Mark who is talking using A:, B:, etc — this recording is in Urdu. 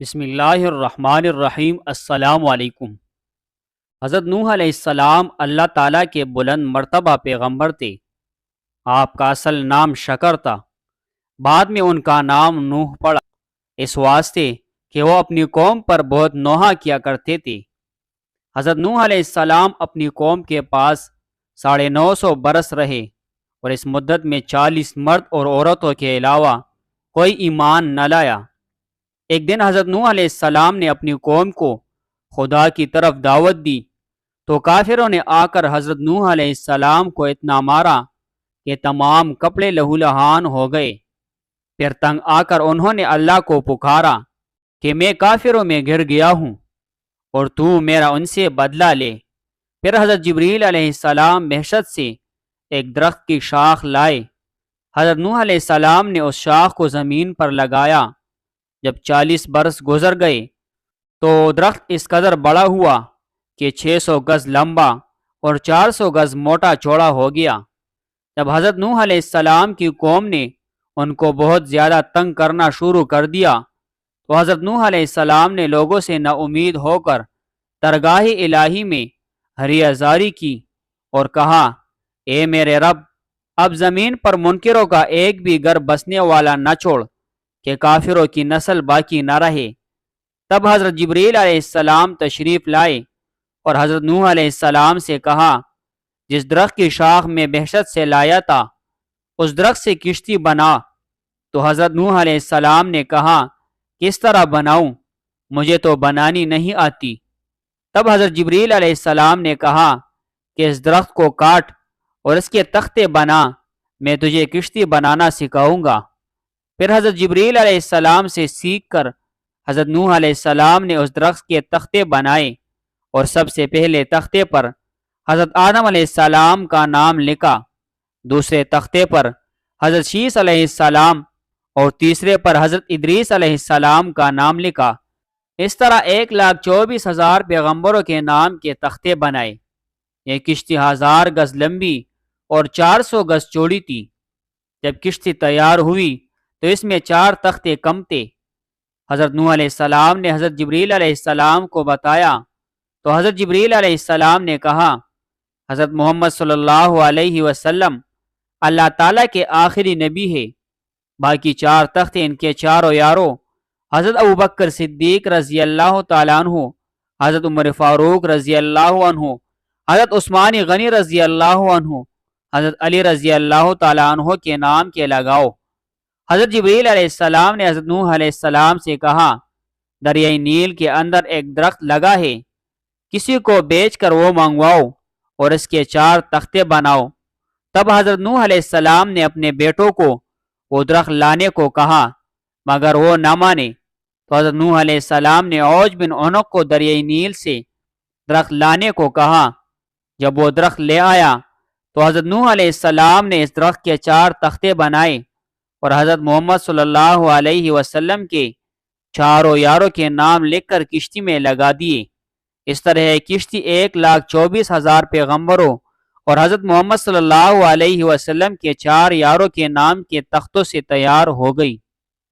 A: بسم اللہ الرحمن الرحیم۔ السلام علیکم۔ حضرت نوح علیہ السلام اللہ تعالیٰ کے بلند مرتبہ پیغمبر تھے۔ آپ کا اصل نام شکر تھا، بعد میں ان کا نام نوح پڑا، اس واسطے کہ وہ اپنی قوم پر بہت نوحہ کیا کرتے تھے۔ حضرت نوح علیہ السلام اپنی قوم کے پاس 950 برس رہے اور اس مدت میں 40 مرد اور عورتوں کے علاوہ کوئی ایمان نہ لایا۔ ایک دن حضرت نوح علیہ السلام نے اپنی قوم کو خدا کی طرف دعوت دی تو کافروں نے آ کر حضرت نوح علیہ السلام کو اتنا مارا کہ تمام کپڑے لہو لہان ہو گئے۔ پھر تنگ آ کر انہوں نے اللہ کو پکارا کہ میں کافروں میں گر گیا ہوں اور تو میرا ان سے بدلہ لے۔ پھر حضرت جبریل علیہ السلام بحشت سے ایک درخت کی شاخ لائے۔ حضرت نوح علیہ السلام نے اس شاخ کو زمین پر لگایا۔ جب 40 برس گزر گئے تو درخت اس قدر بڑا ہوا کہ 600 گز لمبا اور 400 گز موٹا چوڑا ہو گیا۔ جب حضرت نوح علیہ السلام کی قوم نے ان کو بہت زیادہ تنگ کرنا شروع کر دیا تو حضرت نوح علیہ السلام نے لوگوں سے نا امید ہو کر درگاہ الہی میں ہریہ زاری کی اور کہا، اے میرے رب، اب زمین پر منکروں کا ایک بھی گھر بسنے والا نہ چھوڑ کہ کافروں کی نسل باقی نہ رہے۔ تب حضرت جبریل علیہ السلام تشریف لائے اور حضرت نوح علیہ السلام سے کہا، جس درخت کی شاخ میں بحشت سے لایا تھا اس درخت سے کشتی بنا۔ تو حضرت نوح علیہ السلام نے کہا، کس طرح بناؤں؟ مجھے تو بنانی نہیں آتی۔ تب حضرت جبریل علیہ السلام نے کہا کہ اس درخت کو کاٹ اور اس کے تختے بنا، میں تجھے کشتی بنانا سکھاؤں گا۔ پھر حضرت جبریل علیہ السلام سے سیکھ کر حضرت نوح علیہ السلام نے اس درخت کے تختے بنائے اور سب سے پہلے تختے پر حضرت آدم علیہ السلام کا نام لکھا، دوسرے تختے پر حضرت شیس علیہ السلام اور تیسرے پر حضرت ادریس علیہ السلام کا نام لکھا۔ اس طرح 1,24,000 پیغمبروں کے نام کے تختے بنائے۔ یہ کشتی 1000 گز لمبی اور 400 گز چوڑی تھی۔ جب کشتی تیار ہوئی تو اس میں 4 تختے کم تھے۔ حضرت نوح علیہ السلام نے حضرت جبریل علیہ السلام کو بتایا تو حضرت جبریل علیہ السلام نے کہا، حضرت محمد صلی اللہ علیہ وسلم اللہ تعالیٰ کے آخری نبی ہے۔ باقی 4 تختے ان کے چاروں یاروں حضرت ابوبکر صدیق رضی اللہ تعالیٰ عنہ، حضرت عمر فاروق رضی اللہ عنہ، حضرت عثمان غنی رضی اللہ عنہ، حضرت علی رضی اللہ تعالیٰ عنہ کے نام کے لگاؤ۔ حضرت جبریل علیہ السلام نے حضرت نوح علیہ السلام سے کہا، دریائے نیل کے اندر ایک درخت لگا ہے، کسی کو بیچ کر وہ منگواؤ اور اس کے 4 تختے بناؤ۔ تب حضرت نوح علیہ السلام نے اپنے بیٹوں کو وہ درخت لانے کو کہا مگر وہ نہ مانے۔ تو حضرت نوح علیہ السلام نے عوج بن عنق کو دریائے نیل سے درخت لانے کو کہا۔ جب وہ درخت لے آیا تو حضرت نوح علیہ السلام نے اس درخت کے 4 تختے بنائے اور حضرت محمد صلی اللہ علیہ وسلم کے چاروں یاروں کے نام لکھ کر کشتی میں لگا دیے۔ اس طرح کشتی 1,24,000 پیغمبروں اور حضرت محمد صلی اللہ علیہ وسلم کے 4 یاروں کے نام کے تختوں سے تیار ہو گئی۔